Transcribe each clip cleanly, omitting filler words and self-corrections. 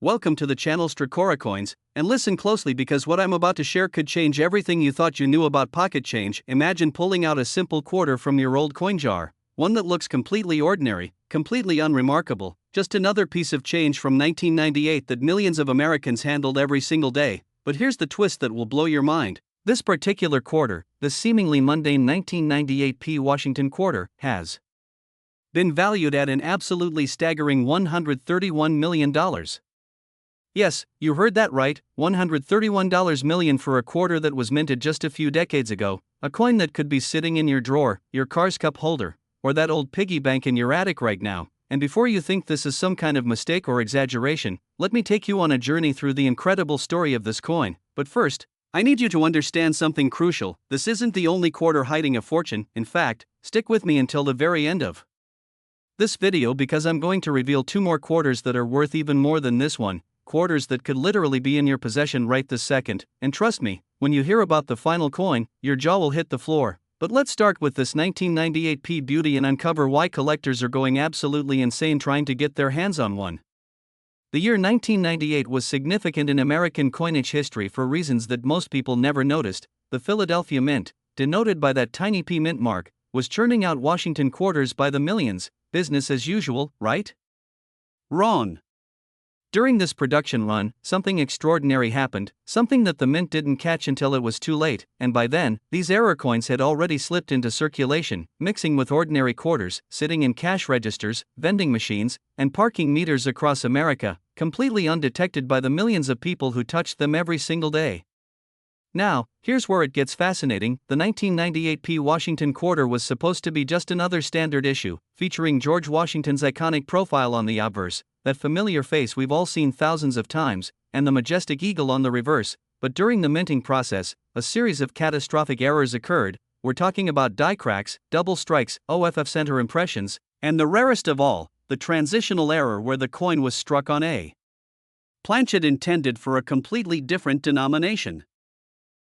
Welcome to the channel Strakora Coins, and listen closely because what I'm about to share could change everything you thought you knew about pocket change. Imagine pulling out a simple quarter from your old coin jar, one that looks completely ordinary, completely unremarkable, just another piece of change from 1998 that millions of Americans handled every single day. But here's the twist that will blow your mind. This particular quarter, the seemingly mundane 1998 Washington quarter, has been valued at an absolutely staggering $131 million. Yes, you heard that right, $131 million for a quarter that was minted just a few decades ago, a coin that could be sitting in your drawer, your car's cup holder, or that old piggy bank in your attic right now. And before you think this is some kind of mistake or exaggeration, let me take you on a journey through the incredible story of this coin. But first, I need you to understand something crucial. This isn't the only quarter hiding a fortune. In fact, stick with me until the very end of this video because I'm going to reveal two more quarters that are worth even more than this one. Quarters that could literally be in your possession right this second, and trust me, when you hear about the final coin, your jaw will hit the floor. But let's start with this 1998 beauty and uncover why collectors are going absolutely insane trying to get their hands on one. The year 1998 was significant in American coinage history for reasons that most people never noticed. The Philadelphia Mint, denoted by that tiny P mint mark, was churning out Washington quarters by the millions. Business as usual, right? Wrong. During this production run, something extraordinary happened, something that the mint didn't catch until it was too late, and by then, these error coins had already slipped into circulation, mixing with ordinary quarters, sitting in cash registers, vending machines, and parking meters across America, completely undetected by the millions of people who touched them every single day. Now, here's where it gets fascinating. The 1998 Washington quarter was supposed to be just another standard issue, featuring George Washington's iconic profile on the obverse, that familiar face we've all seen thousands of times, and the majestic eagle on the reverse. But during the minting process, a series of catastrophic errors occurred. We're talking about die cracks, double strikes, OFF center impressions, and the rarest of all, the transitional error where the coin was struck on a planchet intended for a completely different denomination.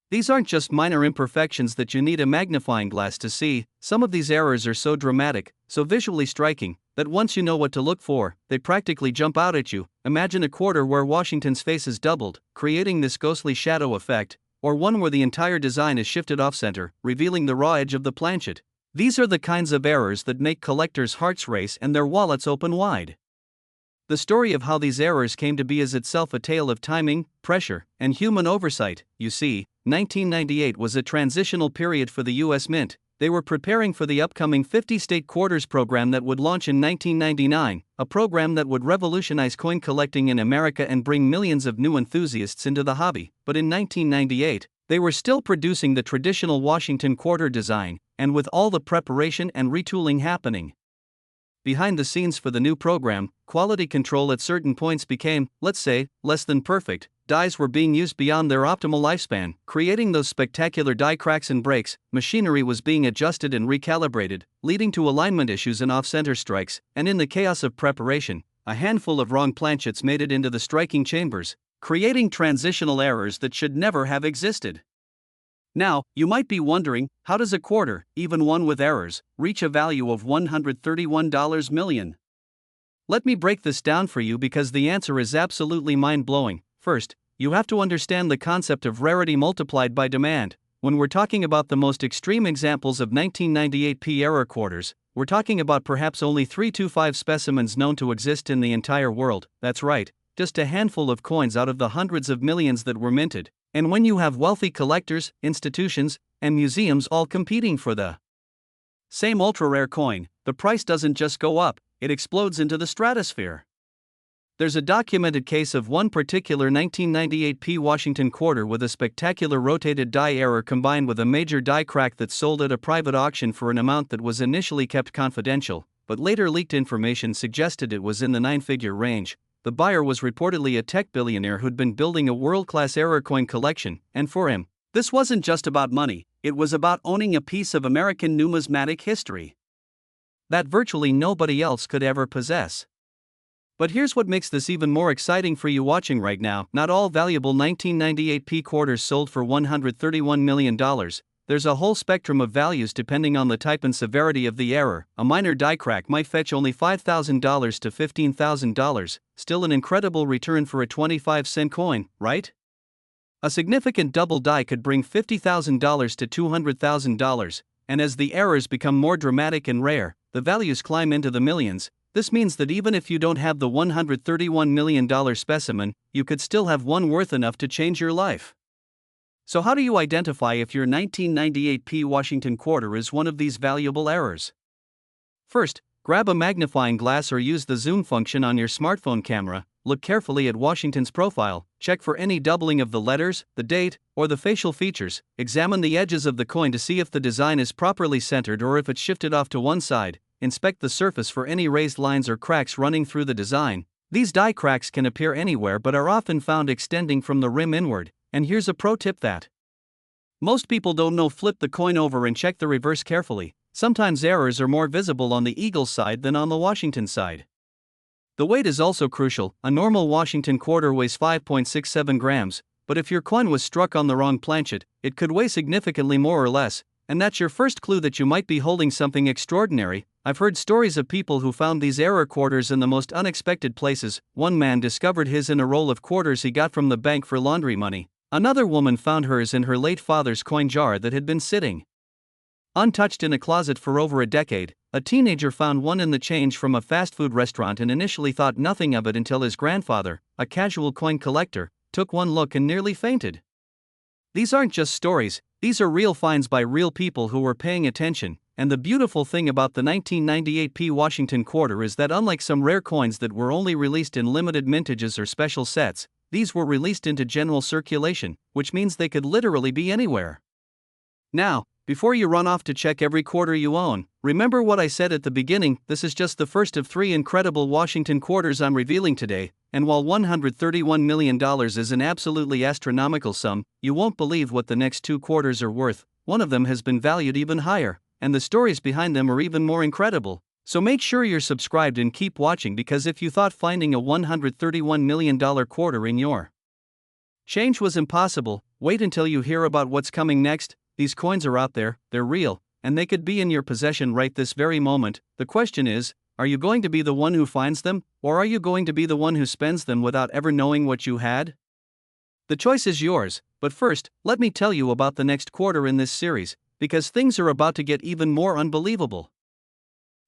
These aren't just minor imperfections that you need a magnifying glass to see. Some of these errors are so dramatic, so visually striking, that once you know what to look for, they practically jump out at you. Imagine a quarter where Washington's face is doubled, creating this ghostly shadow effect, or one where the entire design is shifted off-center, revealing the raw edge of the planchet. These are the kinds of errors that make collectors' hearts race and their wallets open wide. The story of how these errors came to be is itself a tale of timing, pressure, and human oversight. You see, 1998 was a transitional period for the U.S. Mint. They were preparing for the upcoming 50-state quarters program that would launch in 1999, a program that would revolutionize coin collecting in America and bring millions of new enthusiasts into the hobby. But in 1998, they were still producing the traditional Washington quarter design, and with all the preparation and retooling happening behind the scenes for the new program, quality control at certain points became, let's say, less than perfect. Dies were being used beyond their optimal lifespan, creating those spectacular die cracks and breaks. Machinery was being adjusted and recalibrated, leading to alignment issues and off-center strikes, and in the chaos of preparation, a handful of wrong planchets made it into the striking chambers, creating transitional errors that should never have existed. Now, you might be wondering, how does a quarter, even one with errors, reach a value of $131 million? Let me break this down for you because the answer is absolutely mind-blowing. First, you have to understand the concept of rarity multiplied by demand. When we're talking about the most extreme examples of 1998 error quarters, we're talking about perhaps only 3 to 5 specimens known to exist in the entire world. That's right, just a handful of coins out of the hundreds of millions that were minted. And when you have wealthy collectors, institutions, and museums all competing for the same ultra-rare coin, the price doesn't just go up, it explodes into the stratosphere. There's a documented case of one particular 1998 Washington quarter with a spectacular rotated die error combined with a major die crack that sold at a private auction for an amount that was initially kept confidential, but later leaked information suggested it was in the 9-figure range. The buyer was reportedly a tech billionaire who'd been building a world-class error coin collection, and for him, this wasn't just about money, it was about owning a piece of American numismatic history that virtually nobody else could ever possess. But here's what makes this even more exciting for you watching right now. Not all valuable 1998 quarters sold for $131 million. There's a whole spectrum of values depending on the type and severity of the error. A minor die crack might fetch only $5,000 to $15,000, still an incredible return for a 25-cent coin, right? A significant double die could bring $50,000 to $200,000, and as the errors become more dramatic and rare, the values climb into the millions. This means that even if you don't have the $131 million specimen, you could still have one worth enough to change your life. So how do you identify if your 1998p Washington quarter is one of these valuable errors? First, grab a magnifying glass or use the zoom function on your smartphone camera, look carefully at Washington's profile, check for any doubling of the letters, the date, or the facial features, examine the edges of the coin to see if the design is properly centered or if it's shifted off to one side, inspect the surface for any raised lines or cracks running through the design. These die cracks can appear anywhere but are often found extending from the rim inward. And here's a pro tip that most people don't know: flip the coin over and check the reverse carefully. Sometimes errors are more visible on the Eagles side than on the Washington side. The weight is also crucial. A normal Washington quarter weighs 5.67 grams, but if your coin was struck on the wrong planchet, it could weigh significantly more or less, and that's your first clue that you might be holding something extraordinary. I've heard stories of people who found these error quarters in the most unexpected places. One man discovered his in a roll of quarters he got from the bank for laundry money. Another woman found hers in her late father's coin jar that had been sitting untouched in a closet for over a decade. A teenager found one in the change from a fast food restaurant and initially thought nothing of it until his grandfather, a casual coin collector, took one look and nearly fainted. These aren't just stories, these are real finds by real people who were paying attention, and the beautiful thing about the 1998p Washington quarter is that unlike some rare coins that were only released in limited mintages or special sets, these were released into general circulation, which means they could literally be anywhere. Now, before you run off to check every quarter you own, remember what I said at the beginning: this is just the first of 3 incredible Washington quarters I'm revealing today, and while $131 million is an absolutely astronomical sum, you won't believe what the next 2 quarters are worth. One of them has been valued even higher, and the stories behind them are even more incredible. So make sure you're subscribed and keep watching, because if you thought finding a $131 million quarter in your change was impossible, wait until you hear about what's coming next. These coins are out there, they're real, and they could be in your possession right this very moment. The question is, are you going to be the one who finds them, or are you going to be the one who spends them without ever knowing what you had? The choice is yours, but first, let me tell you about the next quarter in this series, because things are about to get even more unbelievable.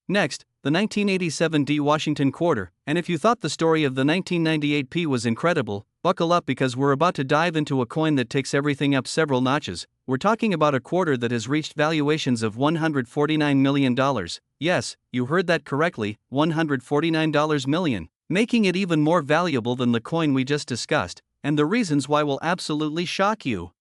Next, the 1987D Washington quarter, and if you thought the story of the 1998p was incredible, buckle up, because we're about to dive into a coin that takes everything up several notches. We're talking about a quarter that has reached valuations of $149 million. Yes, you heard that correctly, $149 million, making it even more valuable than the coin we just discussed, and the reasons why will absolutely shock you.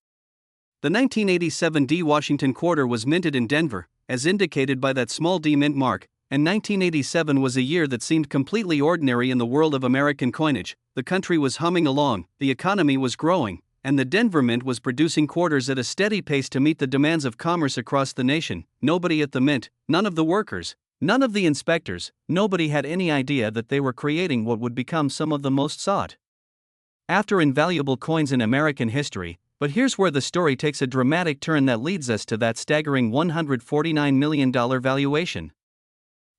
The 1987D Washington quarter was minted in Denver, as indicated by that small D mint mark, and 1987 was a year that seemed completely ordinary in the world of American coinage. The country was humming along, the economy was growing, and the Denver Mint was producing quarters at a steady pace to meet the demands of commerce across the nation. Nobody at the mint, none of the workers, none of the inspectors, nobody had any idea that they were creating what would become some of the most sought after invaluable coins in American history. But here's where the story takes a dramatic turn that leads us to that staggering $149 million valuation.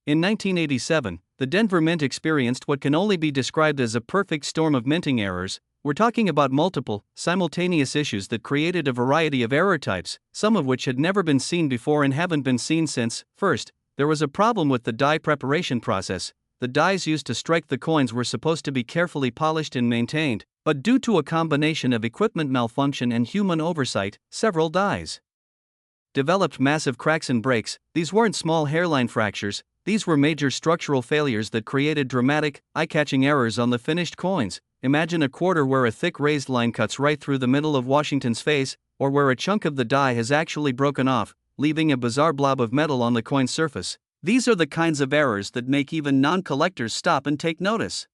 In 1987, the Denver Mint experienced what can only be described as a perfect storm of minting errors. We're talking about multiple, simultaneous issues that created a variety of error types, some of which had never been seen before and haven't been seen since. First, there was a problem with the die preparation process. The dies used to strike the coins were supposed to be carefully polished and maintained, but due to a combination of equipment malfunction and human oversight, several dies developed massive cracks and breaks. These weren't small hairline fractures, these were major structural failures that created dramatic, eye-catching errors on the finished coins. Imagine a quarter where a thick raised line cuts right through the middle of Washington's face, or where a chunk of the die has actually broken off, leaving a bizarre blob of metal on the coin's surface. These are the kinds of errors that make even non-collectors stop and take notice.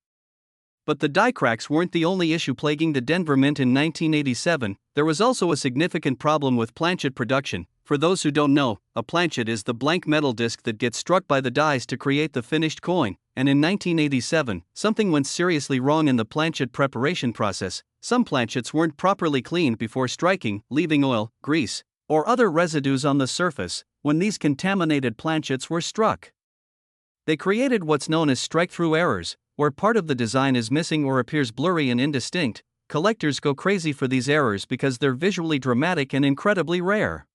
But the die cracks weren't the only issue plaguing the Denver Mint in 1987. There was also a significant problem with planchet production. For those who don't know, a planchet is the blank metal disc that gets struck by the dies to create the finished coin, and in 1987, something went seriously wrong in the planchet preparation process. Some planchets weren't properly cleaned before striking, leaving oil, grease, or other residues on the surface when these contaminated planchets were struck. They created what's known as strike-through errors, where part of the design is missing or appears blurry and indistinct. Collectors go crazy for these errors because they're visually dramatic and incredibly rare.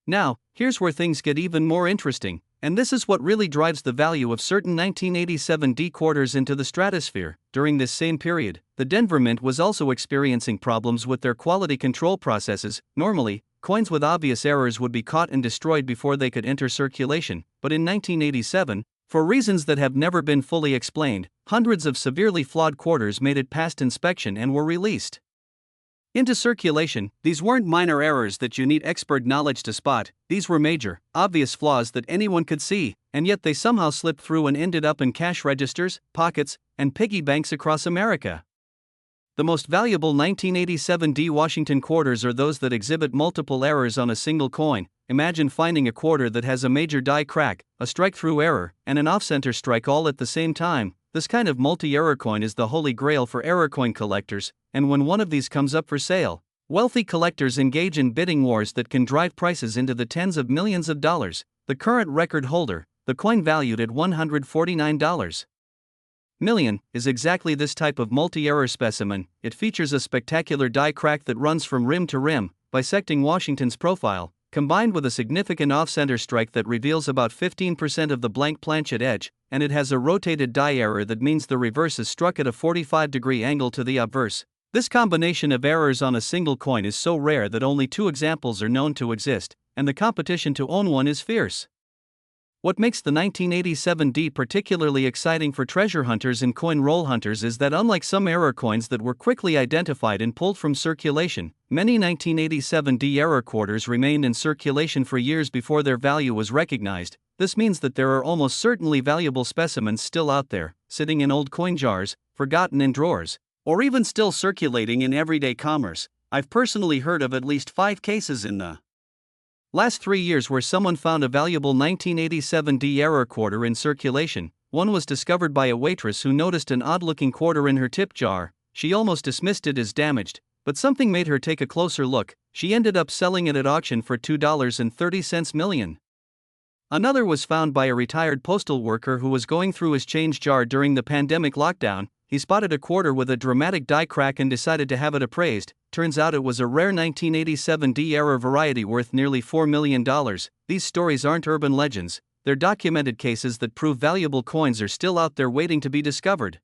Now, here's where things get even more interesting, and this is what really drives the value of certain 1987 D quarters into the stratosphere. During this same period, the Denver Mint was also experiencing problems with their quality control processes. Normally, coins with obvious errors would be caught and destroyed before they could enter circulation, but in 1987, for reasons that have never been fully explained, hundreds of severely flawed quarters made it past inspection and were released into circulation. These weren't minor errors that you need expert knowledge to spot, these were major, obvious flaws that anyone could see, and yet they somehow slipped through and ended up in cash registers, pockets, and piggy banks across America. The most valuable 1987 D Washington quarters are those that exhibit multiple errors on a single coin. Imagine finding a quarter that has a major die crack, a strike-through error, and an off-center strike all at the same time. This kind of multi-error coin is the holy grail for error coin collectors, and when one of these comes up for sale, wealthy collectors engage in bidding wars that can drive prices into the tens of millions of dollars. The current record holder, the coin valued at $149 million, is exactly this type of multi-error specimen. It features a spectacular die crack that runs from rim to rim, bisecting Washington's profile, combined with a significant off-center strike that reveals about 15% of the blank planchet edge, and it has a rotated die error that means the reverse is struck at a 45-degree angle to the obverse. This combination of errors on a single coin is so rare that only 2 examples are known to exist, and the competition to own one is fierce. What makes the 1987 D particularly exciting for treasure hunters and coin roll hunters is that unlike some error coins that were quickly identified and pulled from circulation, many 1987 D error quarters remained in circulation for years before their value was recognized. This means that there are almost certainly valuable specimens still out there, sitting in old coin jars, forgotten in drawers, or even still circulating in everyday commerce. I've personally heard of at least 5 cases in the last 3 years where someone found a valuable 1987 D error quarter in circulation. One was discovered by a waitress who noticed an odd-looking quarter in her tip jar. She almost dismissed it as damaged, but something made her take a closer look. She ended up selling it at auction for $2.30 million. Another was found by a retired postal worker who was going through his change jar during the pandemic lockdown. He spotted a quarter with a dramatic die crack and decided to have it appraised. Turns out it was a rare 1987 D error variety worth nearly $4 million. These stories aren't urban legends, they're documented cases that prove valuable coins are still out there waiting to be discovered.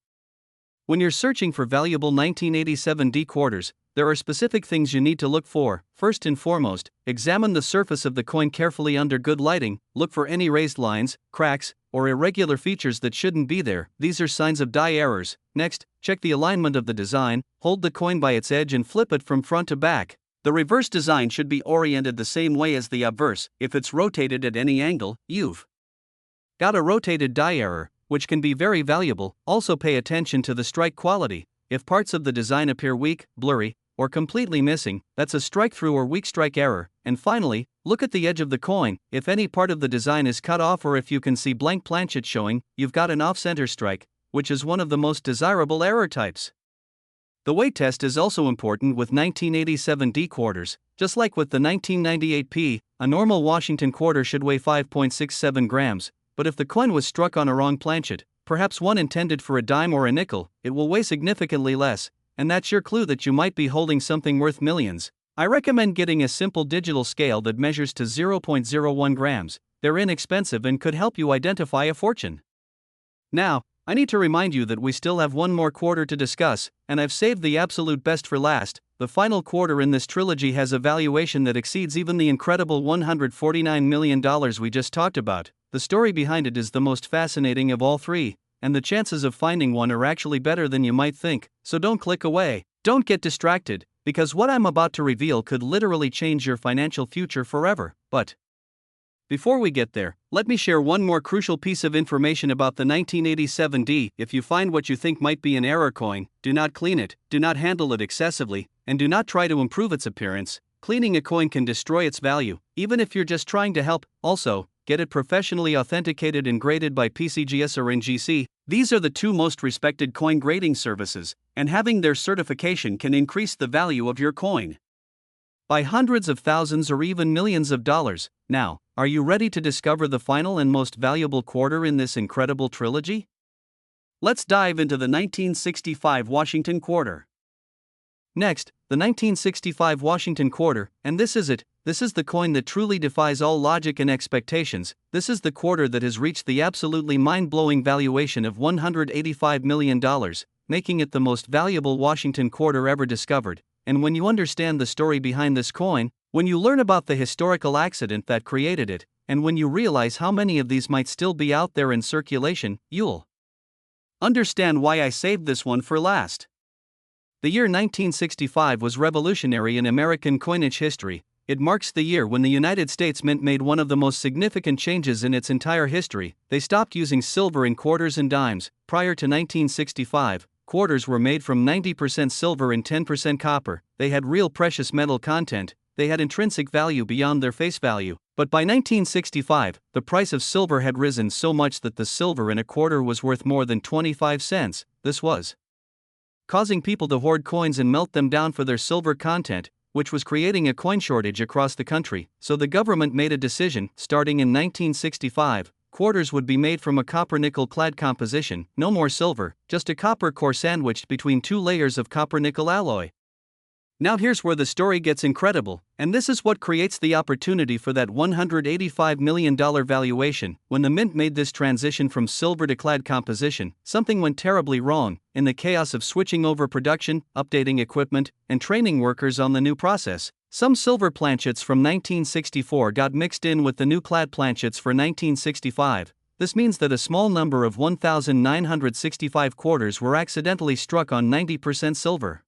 When you're searching for valuable 1987 D quarters, there are specific things you need to look for. First and foremost, examine the surface of the coin carefully under good lighting. Look for any raised lines, cracks, or irregular features that shouldn't be there. These are signs of die errors. Next, check the alignment of the design. Hold the coin by its edge and flip it from front to back. The reverse design should be oriented the same way as the obverse. If it's rotated at any angle, you've got a rotated die error, which can be very valuable. Also pay attention to the strike quality. If parts of the design appear weak, blurry, or completely missing, that's a strike-through or weak strike error. And finally, look at the edge of the coin. If any part of the design is cut off or if you can see blank planchet showing, you've got an off-center strike, which is one of the most desirable error types. The weight test is also important with 1987 D quarters. Just like with the 1998 P, a normal Washington quarter should weigh 5.67 grams, but if the coin was struck on a wrong planchet, perhaps one intended for a dime or a nickel, it will weigh significantly less, and that's your clue that you might be holding something worth millions. I recommend getting a simple digital scale that measures to 0.01 grams. They're inexpensive and could help you identify a fortune. Now, I need to remind you that we still have one more quarter to discuss, and I've saved the absolute best for last. The final quarter in this trilogy has a valuation that exceeds even the incredible $149 million we just talked about. The story behind it is the most fascinating of all 3, and the chances of finding one are actually better than you might think, so don't click away. Don't get distracted, because what I'm about to reveal could literally change your financial future forever. But before we get there, let me share one more crucial piece of information about the 1987 D. If you find what you think might be an error coin, do not clean it, do not handle it excessively, and do not try to improve its appearance. Cleaning a coin can destroy its value, even if you're just trying to help. Also, get it professionally authenticated and graded by PCGS or NGC. These are the 2 most respected coin grading services, and having their certification can increase the value of your coin. by hundreds of thousands or even millions of dollars. Now, are you ready to discover the final and most valuable quarter in this incredible trilogy? Let's dive into the 1965 Washington quarter. Next, the 1965 Washington quarter, and this is it. This is the coin that truly defies all logic and expectations. This is the quarter that has reached the absolutely mind-blowing valuation of $185 million, making it the most valuable Washington quarter ever discovered. And when you understand the story behind this coin, when you learn about the historical accident that created it, and when you realize how many of these might still be out there in circulation, you'll understand why I saved this one for last. The year 1965 was revolutionary in American coinage history. It marks the year when the United States Mint made one of the most significant changes in its entire history. They stopped using silver in quarters and dimes. Prior to 1965, quarters were made from 90% silver and 10% copper. They had real precious metal content. They had intrinsic value beyond their face value. But by 1965, the price of silver had risen so much that the silver in a quarter was worth more than 25 cents. This was causing people to hoard coins and melt them down for their silver content, which was creating a coin shortage across the country. So the government made a decision. Starting in 1965, quarters would be made from a copper-nickel clad composition. No more silver, just a copper core sandwiched between two layers of copper-nickel alloy. Now here's where the story gets incredible, and this is what creates the opportunity for that $185 million valuation. When the Mint made this transition from silver to clad composition, something went terribly wrong. In the chaos of switching over production, updating equipment, and training workers on the new process, some silver planchets from 1964 got mixed in with the new clad planchets for 1965. This means that a small number of 1,965 quarters were accidentally struck on 90% silver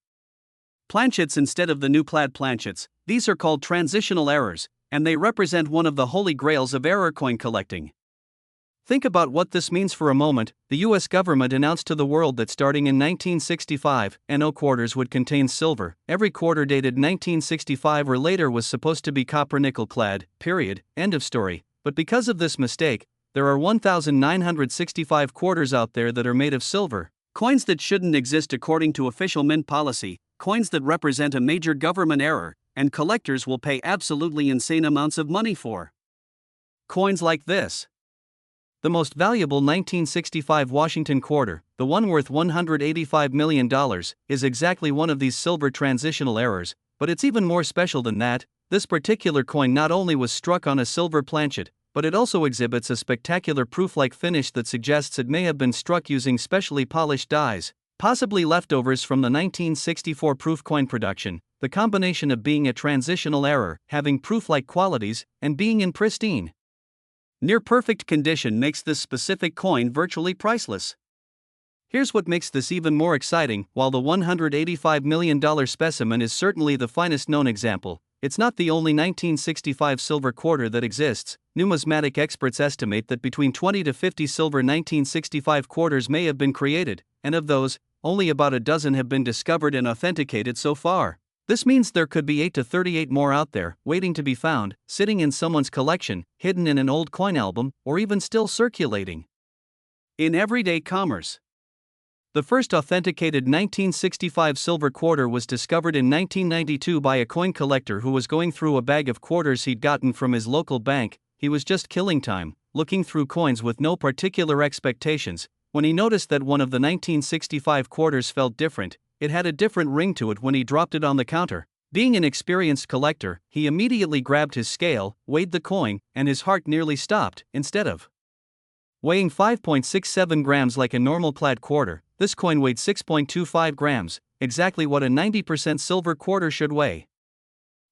planchets instead of the new clad planchets. These are called transitional errors, and they represent one of the holy grails of error coin collecting. Think about what this means for a moment. The US government announced to the world that starting in 1965, NO quarters would contain silver. Every quarter dated 1965 or later was supposed to be copper nickel clad, period, end of story. But because of this mistake, there are 1,965 quarters out there that are made of silver. Coins that shouldn't exist according to official mint policy, coins that represent a major government error, and collectors will pay absolutely insane amounts of money for coins like this. The most valuable 1965 Washington quarter, the one worth $185 million, is exactly one of these silver transitional errors, but it's even more special than that. This particular coin not only was struck on a silver planchet, but it also exhibits a spectacular proof-like finish that suggests it may have been struck using specially polished dies, possibly leftovers from the 1964 proof coin production. The combination of being a transitional error, having proof-like qualities, and being in pristine, near-perfect condition makes this specific coin virtually priceless. Here's what makes this even more exciting. While the $185 million specimen is certainly the finest known example, it's not the only 1965 silver quarter that exists. Numismatic experts estimate that between 20 to 50 silver 1965 quarters may have been created, and of those, only about a dozen have been discovered and authenticated so far. This means there could be 8 to 38 more out there, waiting to be found, sitting in someone's collection, hidden in an old coin album, or even still circulating in everyday commerce. The first authenticated 1965 silver quarter was discovered in 1992 by a coin collector who was going through a bag of quarters he'd gotten from his local bank. He was just killing time, looking through coins with no particular expectations, when he noticed that one of the 1965 quarters felt different. It had a different ring to it when he dropped it on the counter. Being an experienced collector, he immediately grabbed his scale, weighed the coin, and his heart nearly stopped. Instead of weighing 5.67 grams like a normal clad quarter, this coin weighed 6.25 grams, exactly what a 90% silver quarter should weigh.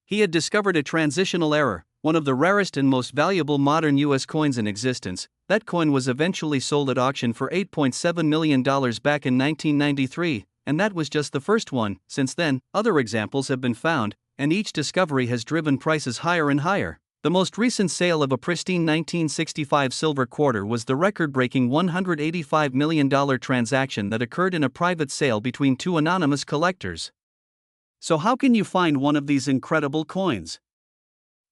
He had discovered a transitional error, one of the rarest and most valuable modern US coins in existence. That coin was eventually sold at auction for $8.7 million back in 1993, and that was just the first one. Since then, other examples have been found, and each discovery has driven prices higher and higher. The most recent sale of a pristine 1965 silver quarter was the record-breaking $185 million transaction that occurred in a private sale between two anonymous collectors. So how can you find one of these incredible coins?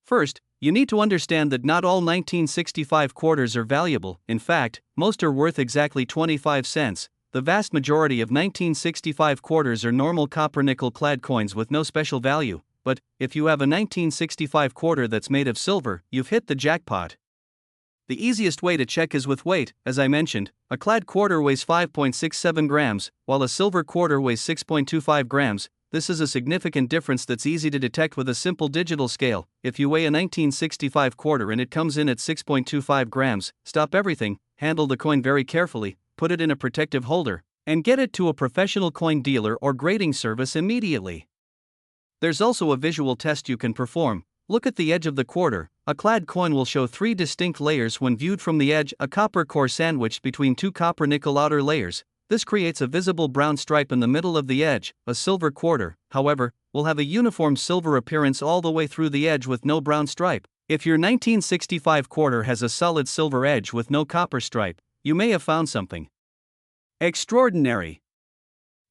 First, you need to understand that not all 1965 quarters are valuable. In fact, most are worth exactly 25 cents. The vast majority of 1965 quarters are normal copper nickel clad coins with no special value. but if you have a 1965 quarter that's made of silver, you've hit the jackpot. The easiest way to check is with weight. As I mentioned, a clad quarter weighs 5.67 grams, while a silver quarter weighs 6.25 grams. This is a significant difference that's easy to detect with a simple digital scale. If you weigh a 1965 quarter and it comes in at 6.25 grams, stop everything, handle the coin very carefully, put it in a protective holder, and get it to a professional coin dealer or grading service immediately. There's also a visual test you can perform. Look at the edge of the quarter. A clad coin will show 3 distinct layers when viewed from the edge, a copper core sandwiched between 2 copper nickel outer layers. This creates a visible brown stripe in the middle of the edge. A silver quarter, however, will have a uniform silver appearance all the way through the edge with no brown stripe. If your 1965 quarter has a solid silver edge with no copper stripe, you may have found something extraordinary.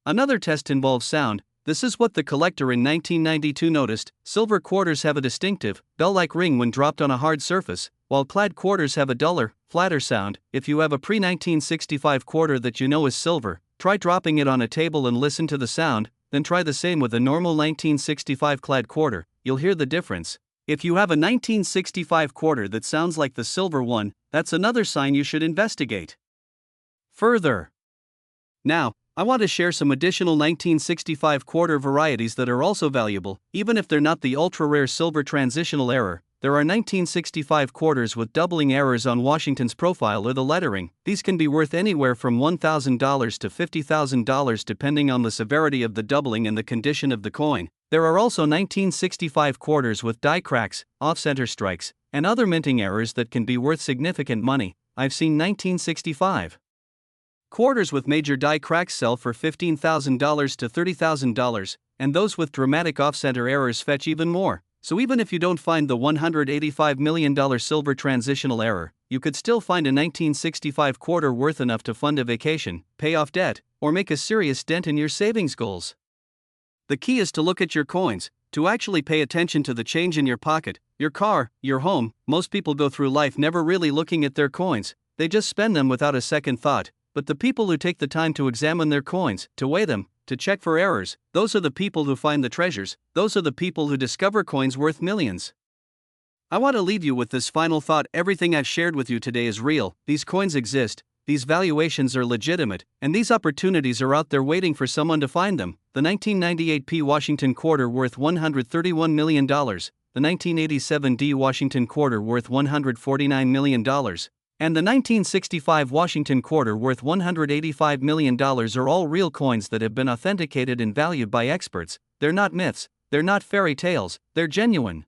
Another test involves sound. This is what the collector in 1992 noticed. Silver quarters have a distinctive, bell-like ring when dropped on a hard surface, while clad quarters have a duller, flatter sound. If you have a pre-1965 quarter that you know is silver, try dropping it on a table and listen to the sound, then try the same with a normal 1965 clad quarter. You'll hear the difference. If you have a 1965 quarter that sounds like the silver one, that's another sign you should investigate further. Now, I want to share some additional 1965 quarter varieties that are also valuable. Even if they're not the ultra-rare silver transitional error, there are 1965 quarters with doubling errors on Washington's profile or the lettering. These can be worth anywhere from $1,000 to $50,000 depending on the severity of the doubling and the condition of the coin. There are also 1965 quarters with die cracks, off-center strikes, and other minting errors that can be worth significant money. I've seen 1965 quarters with major die cracks sell for $15,000 to $30,000, and those with dramatic off-center errors fetch even more. So even if you don't find the $185 million silver transitional error, you could still find a 1965 quarter worth enough to fund a vacation, pay off debt, or make a serious dent in your savings goals. The key is to look at your coins, to actually pay attention to the change in your pocket, your car, your home. Most people go through life never really looking at their coins, they just spend them without a second thought. But the people who take the time to examine their coins, to weigh them, to check for errors, those are the people who find the treasures, those are the people who discover coins worth millions. I want to leave you with this final thought: everything I've shared with you today is real, these coins exist, these valuations are legitimate, and these opportunities are out there waiting for someone to find them. The 1998 P Washington quarter worth $131 million, the 1987 D Washington quarter worth $149 million, and the 1965 Washington quarter worth $185 million are all real coins that have been authenticated and valued by experts. They're not myths, they're not fairy tales, they're genuine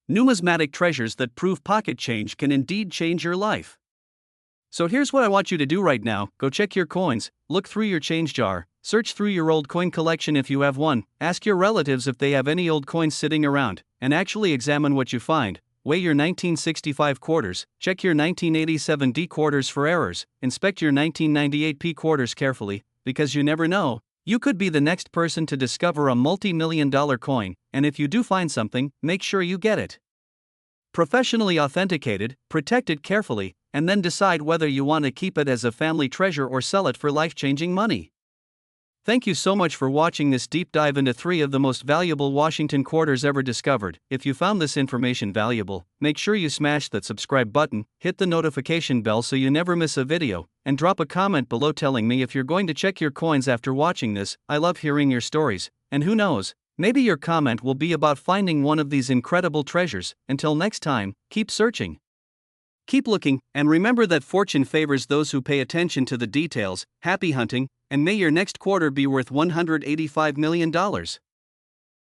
numismatic treasures that prove pocket change can indeed change your life. So here's what I want you to do right now: go check your coins, look through your change jar, search through your old coin collection if you have one, ask your relatives if they have any old coins sitting around, and actually examine what you find. Weigh your 1965 quarters, check your 1987 D quarters for errors, inspect your 1998 P quarters carefully, because you never know, you could be the next person to discover a multi-million-dollar coin, and if you do find something, make sure you get it professionally authenticated, protect it carefully, and then decide whether you want to keep it as a family treasure or sell it for life-changing money. Thank you so much for watching this deep dive into 3 of the most valuable Washington quarters ever discovered. If you found this information valuable, make sure you smash that subscribe button, hit the notification bell so you never miss a video, and drop a comment below telling me if you're going to check your coins after watching this. I love hearing your stories, and who knows, maybe your comment will be about finding one of these incredible treasures. Until next time, keep searching, keep looking, and remember that fortune favors those who pay attention to the details. Happy hunting, and may your next quarter be worth $185 million.